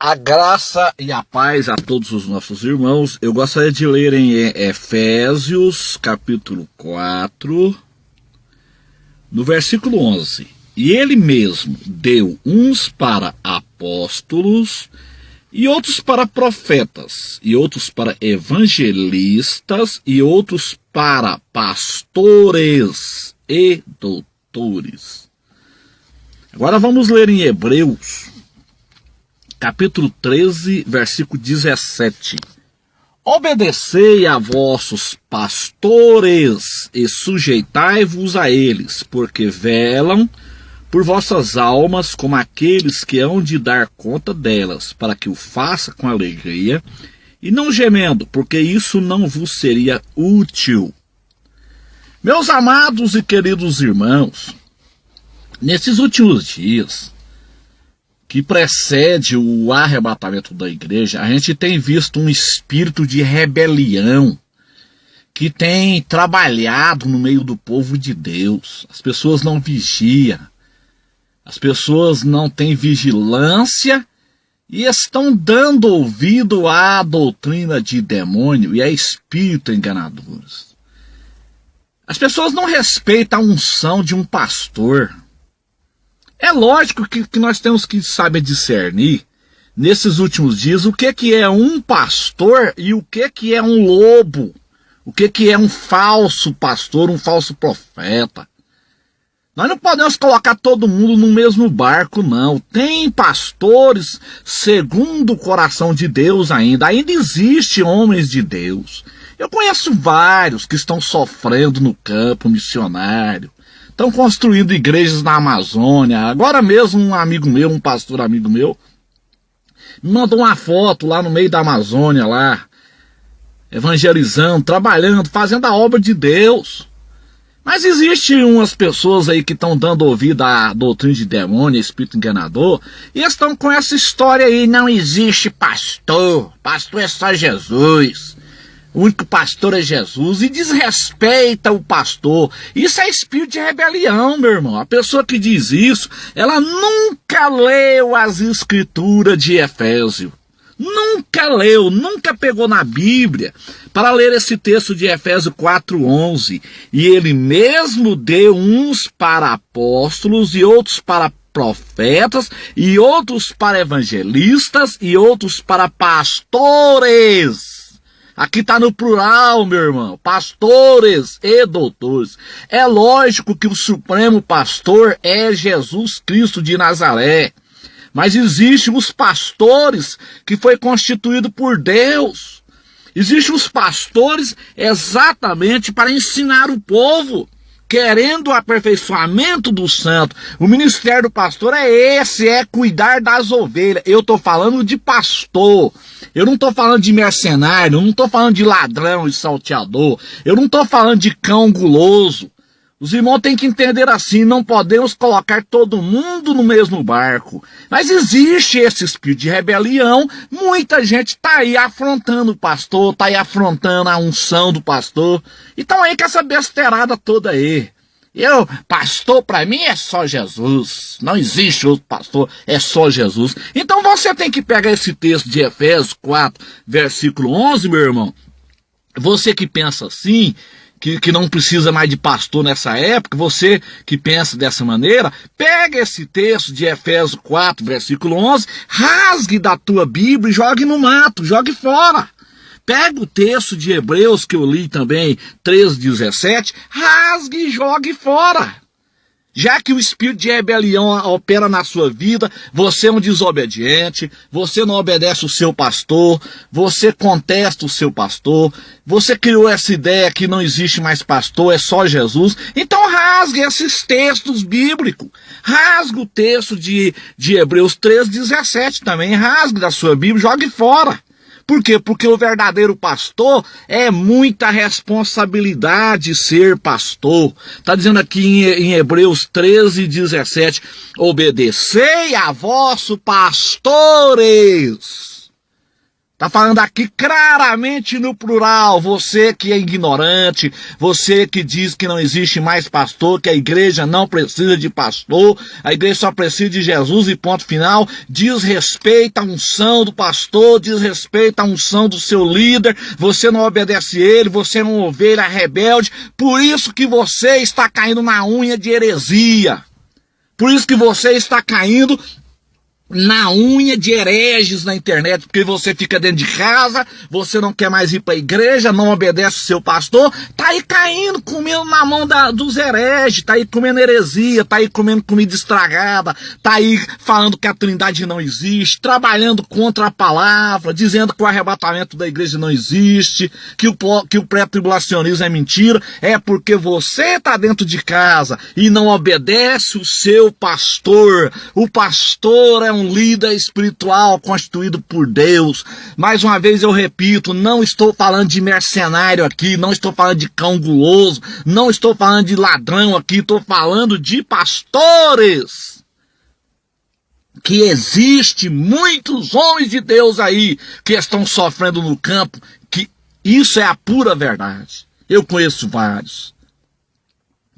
A graça e a paz a todos os nossos irmãos. Eu gostaria de ler em Efésios, capítulo 4, no versículo 11. E ele mesmo deu uns para apóstolos, e outros para profetas, e outros para evangelistas, e outros para pastores e doutores. Agora vamos ler em Hebreus, capítulo 13, versículo 17. Obedecei a vossos pastores e sujeitai-vos a eles, porque velam por vossas almas como aqueles que hão de dar conta delas, para que o faça com alegria e não gemendo, porque isso não vos seria útil. Meus amados e queridos irmãos, nesses últimos dias que precede o arrebatamento da igreja, a gente tem visto um espírito de rebelião que tem trabalhado no meio do povo de Deus. As pessoas não vigiam, as pessoas não têm vigilância e estão dando ouvido à doutrina de demônio e a espírito enganadores. As pessoas não respeitam a unção de um pastor. É lógico que nós temos que saber discernir, nesses últimos dias, o que é um pastor e o que é um lobo, o que é um falso pastor, um falso profeta. Nós não podemos colocar todo mundo no mesmo barco, não. Tem pastores segundo o coração de Deus ainda existem homens de Deus. Eu conheço vários que estão sofrendo no campo missionário, estão construindo igrejas na Amazônia. Agora mesmo um amigo meu, um pastor amigo meu, me mandou uma foto lá no meio da Amazônia, lá, evangelizando, trabalhando, fazendo a obra de Deus. Mas existem umas pessoas aí que estão dando ouvido à doutrina de demônio, espírito enganador, e estão com essa história aí, não existe pastor, pastor é só Jesus. O único pastor é Jesus, e desrespeita o pastor. Isso é espírito de rebelião, meu irmão. A pessoa que diz isso, ela nunca leu as escrituras de Efésios. Nunca leu, nunca pegou na Bíblia para ler esse texto de Efésios 4:11. E ele mesmo deu uns para apóstolos, e outros para profetas, e outros para evangelistas, e outros para pastores. Aqui está no plural, meu irmão, pastores e doutores. É lógico que o supremo pastor é Jesus Cristo de Nazaré. Mas existem os pastores que foi constituído por Deus. Existem os pastores exatamente para ensinar o povo, querendo o aperfeiçoamento do santo. O ministério do pastor é esse, é cuidar das ovelhas. Eu estou falando de pastor. Eu não estou falando de mercenário, eu não estou falando de ladrão e salteador, eu não estou falando de cão guloso. Os irmãos têm que entender assim, não podemos colocar todo mundo no mesmo barco. Mas existe esse espírito de rebelião, muita gente está aí afrontando o pastor, está aí afrontando a unção do pastor, e estão aí com essa besteirada toda aí. Pastor para mim é só Jesus, não existe outro pastor, é só Jesus. Então você tem que pegar esse texto de Efésios 4, versículo 11, meu irmão. Você que pensa assim, que não precisa mais de pastor nessa época, você que pensa dessa maneira, pega esse texto de Efésios 4, versículo 11, rasgue da tua Bíblia e jogue no mato, jogue fora. Pega o texto de Hebreus, que eu li também, 13:17, rasgue e jogue fora. Já que o espírito de rebelião opera na sua vida, você é um desobediente, você não obedece o seu pastor, você contesta o seu pastor, você criou essa ideia que não existe mais pastor, é só Jesus. Então rasgue esses textos bíblicos. Rasgue o texto de Hebreus 13:17 também, rasgue da sua Bíblia, jogue fora. Por quê? Porque o verdadeiro pastor é muita responsabilidade ser pastor. Está dizendo aqui em Hebreus 13:17, obedecei a vossos pastores. Está falando aqui claramente no plural, você que é ignorante, você que diz que não existe mais pastor, que a igreja não precisa de pastor, a igreja só precisa de Jesus e ponto final, diz respeito à unção do pastor, diz respeito à unção do seu líder, você não obedece ele, você é uma ovelha rebelde, por isso que você está caindo na unha de heresia, por isso que você está caindo na unha de hereges na internet, porque você fica dentro de casa, você não quer mais ir para a igreja, não obedece o seu pastor, tá aí caindo, comendo na mão dos hereges, tá aí comendo heresia, tá aí comendo comida estragada, tá aí falando que a Trindade não existe, trabalhando contra a palavra, dizendo que o arrebatamento da igreja não existe, que o pré-tribulacionismo é mentira, é porque você tá dentro de casa e não obedece o seu pastor. O pastor é um líder espiritual constituído por Deus. Mais uma vez eu repito, não estou falando de mercenário aqui, não estou falando de cão guloso, não estou falando de ladrão aqui, estou falando de pastores. Que existe muitos homens de Deus aí que estão sofrendo no campo, que isso é a pura verdade. Eu conheço vários.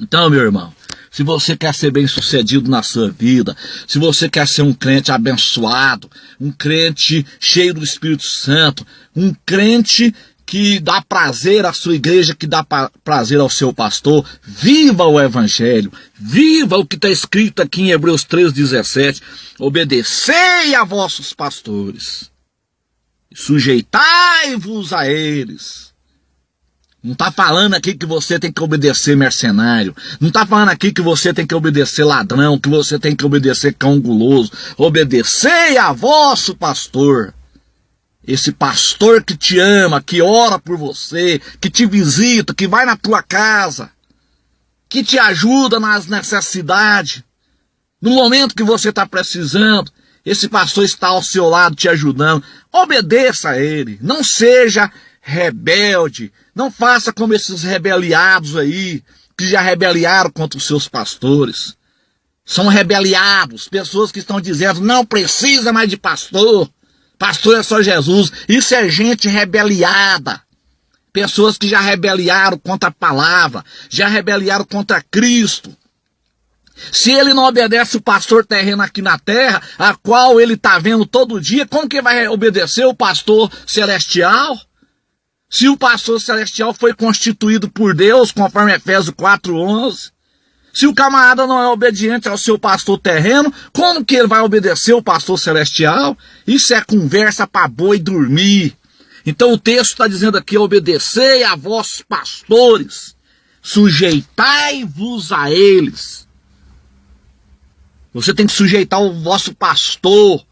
Então, meu irmão, se você quer ser bem-sucedido na sua vida, se você quer ser um crente abençoado, um crente cheio do Espírito Santo, um crente que dá prazer à sua igreja, que dá prazer ao seu pastor, viva o Evangelho, viva o que está escrito aqui em Hebreus 3,17, obedecei a vossos pastores, sujeitai-vos a eles. Não está falando aqui que você tem que obedecer mercenário. Não está falando aqui que você tem que obedecer ladrão, que você tem que obedecer cão guloso. Obedecei a vosso pastor. Esse pastor que te ama, que ora por você, que te visita, que vai na tua casa, que te ajuda nas necessidades. No momento que você está precisando, esse pastor está ao seu lado te ajudando. Obedeça a ele. Não seja rebelde, não faça como esses rebeliados aí, que já rebeliaram contra os seus pastores. São rebeliados, pessoas que estão dizendo, não precisa mais de pastor, pastor é só Jesus. Isso é gente rebeliada, pessoas que já rebeliaram contra a palavra, já rebeliaram contra Cristo. Se ele não obedece o pastor terreno aqui na terra, a qual ele está vendo todo dia, como que vai obedecer o pastor celestial? Se o pastor celestial foi constituído por Deus, conforme Efésios 4:11, se o camarada não é obediente ao seu pastor terreno, como que ele vai obedecer o pastor celestial? Isso é conversa para boi dormir. Então o texto está dizendo aqui, obedecei a vossos pastores, sujeitai-vos a eles. Você tem que sujeitar o vosso pastor,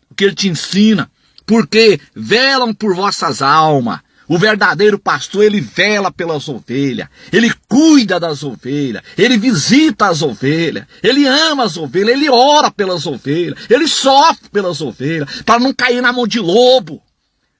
o que ele te ensina, porque velam por vossas almas. O verdadeiro pastor, ele vela pelas ovelhas, ele cuida das ovelhas, ele visita as ovelhas, ele ama as ovelhas, ele ora pelas ovelhas, ele sofre pelas ovelhas, para não cair na mão de lobo.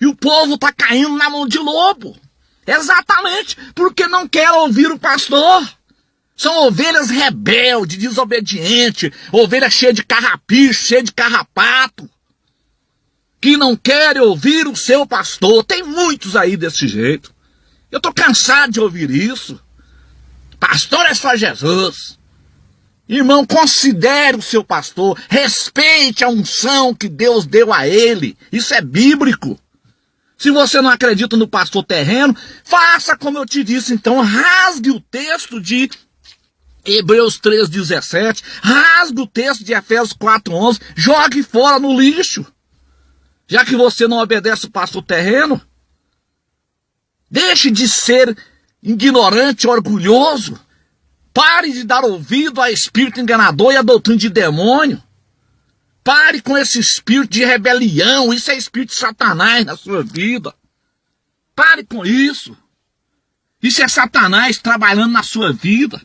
E o povo está caindo na mão de lobo, exatamente porque não quer ouvir o pastor. São ovelhas rebeldes, desobedientes, ovelhas cheias de carrapicho, cheias de carrapato, que não querem ouvir o seu pastor. Tem muitos aí desse jeito. Eu estou cansado de ouvir isso. Pastor é só Jesus. Irmão, considere o seu pastor. Respeite a unção que Deus deu a ele. Isso é bíblico. Se você não acredita no pastor terreno, faça como eu te disse. Então, rasgue o texto de Hebreus 3,17. Rasgue o texto de Efésios 4,11. Jogue fora no lixo. Já que você não obedece o pastor terreno, deixe de ser ignorante, orgulhoso. Pare de dar ouvido a espírito enganador e a doutrina de demônio. Pare com esse espírito de rebelião. Isso é espírito de Satanás na sua vida. Pare com isso. Isso é Satanás trabalhando na sua vida.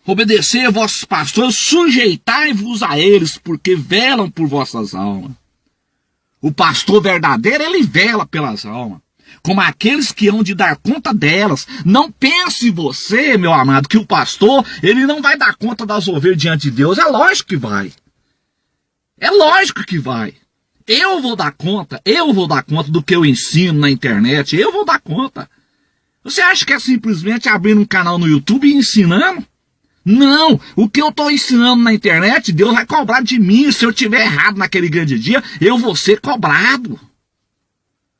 Obedecei a vossos pastores, sujeitai-vos a eles, porque velam por vossas almas. O pastor verdadeiro, ele vela pelas almas, como aqueles que hão de dar conta delas. Não pense você, meu amado, que o pastor, ele não vai dar conta das ovelhas diante de Deus. É lógico que vai. É lógico que vai. Eu vou dar conta do que eu ensino na internet, eu vou dar conta. Você acha que é simplesmente abrindo um canal no YouTube e ensinando? Não, o que eu estou ensinando na internet, Deus vai cobrar de mim. Se eu tiver errado naquele grande dia, eu vou ser cobrado.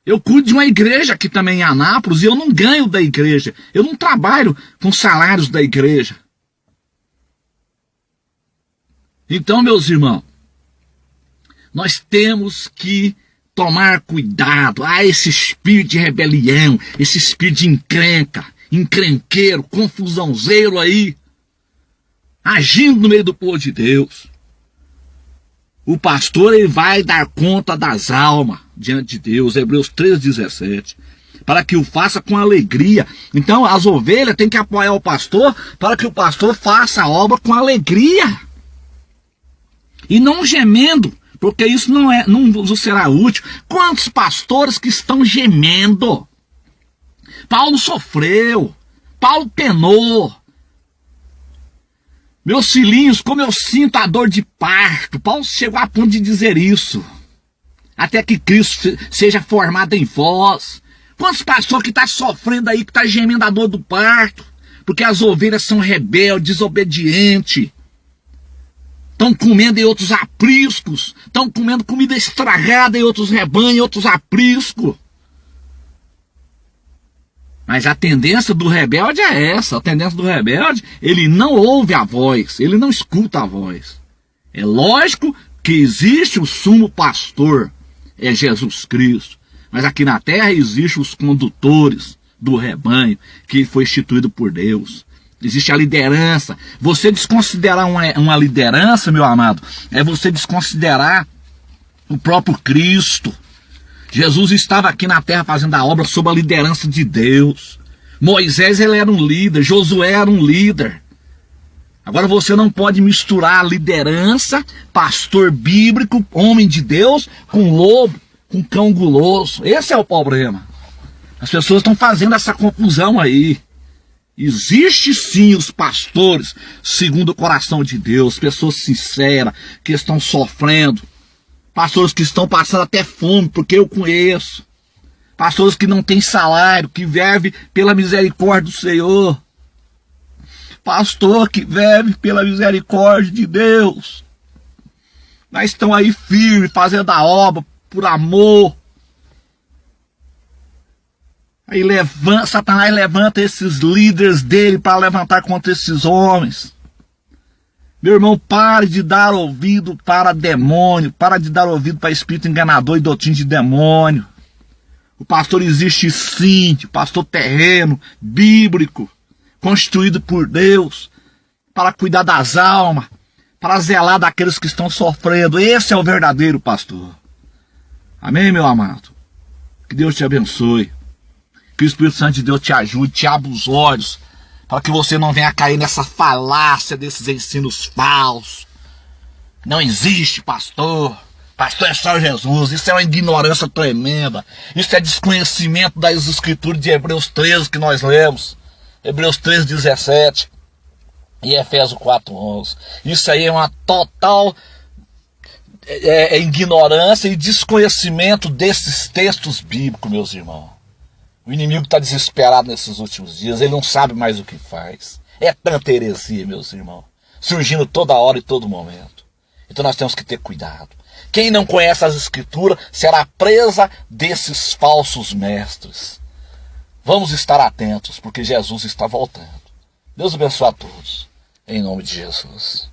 Eu cuido de uma igreja aqui também em Anápolis e eu não ganho da igreja. Eu não trabalho com salários da igreja. Então, meus irmãos, nós temos que tomar cuidado. Esse espírito de rebelião, esse espírito de encrenca, encrenqueiro, confusãozeiro aí, agindo no meio do povo de Deus. O pastor, ele vai dar conta das almas diante de Deus, Hebreus 3,17, para que o faça com alegria. Então as ovelhas têm que apoiar o pastor, para que o pastor faça a obra com alegria. E não gemendo, porque isso não será útil. Quantos pastores que estão gemendo? Paulo sofreu, Paulo penou. Meus filhinhos, como eu sinto a dor de parto. Paulo chegou a ponto de dizer isso. Até que Cristo seja formado em vós. Quantos pastores que estão sofrendo aí, que estão gemendo a dor do parto? Porque as ovelhas são rebeldes, desobedientes. Estão comendo em outros apriscos. Estão comendo comida estragada em outros rebanhos, em outros apriscos. Mas a tendência do rebelde é essa. A tendência do rebelde, ele não ouve a voz, ele não escuta a voz. É lógico que existe o sumo pastor, é Jesus Cristo. Mas aqui na terra existem os condutores do rebanho, que foi instituído por Deus. Existe a liderança. Você desconsiderar uma liderança, meu amado, é você desconsiderar o próprio Cristo. Jesus estava aqui na terra fazendo a obra sob a liderança de Deus. Moisés, ele era um líder, Josué era um líder. Agora você não pode misturar liderança, pastor bíblico, homem de Deus, com lobo, com cão guloso. Esse é o problema. As pessoas estão fazendo essa confusão aí. Existe sim os pastores segundo o coração de Deus, pessoas sinceras, que estão sofrendo. Pastores que estão passando até fome, porque eu conheço. Pastores que não têm salário, que vivem pela misericórdia do Senhor. Pastor que vive pela misericórdia de Deus. Mas estão aí firmes, fazendo a obra por amor. Aí Satanás levanta esses líderes dele para levantar contra esses homens. Meu irmão, pare de dar ouvido para demônio, para de dar ouvido para espírito enganador e doutrina de demônio. O pastor existe sim, o pastor terreno, bíblico, constituído por Deus, para cuidar das almas, para zelar daqueles que estão sofrendo. Esse é o verdadeiro pastor. Amém, meu amado? Que Deus te abençoe. Que o Espírito Santo de Deus te ajude, te abra os olhos, para que você não venha cair nessa falácia desses ensinos falsos. Não existe pastor. Pastor é só Jesus. Isso é uma ignorância tremenda. Isso é desconhecimento das escrituras de Hebreus 13 que nós lemos. Hebreus 13:17 e Efésios 4:11. Isso aí é uma total ignorância e desconhecimento desses textos bíblicos, meus irmãos. O inimigo está desesperado nesses últimos dias, ele não sabe mais o que faz. É tanta heresia, meus irmãos, surgindo toda hora e todo momento. Então nós temos que ter cuidado. Quem não conhece as escrituras será presa desses falsos mestres. Vamos estar atentos, porque Jesus está voltando. Deus abençoe a todos, em nome de Jesus.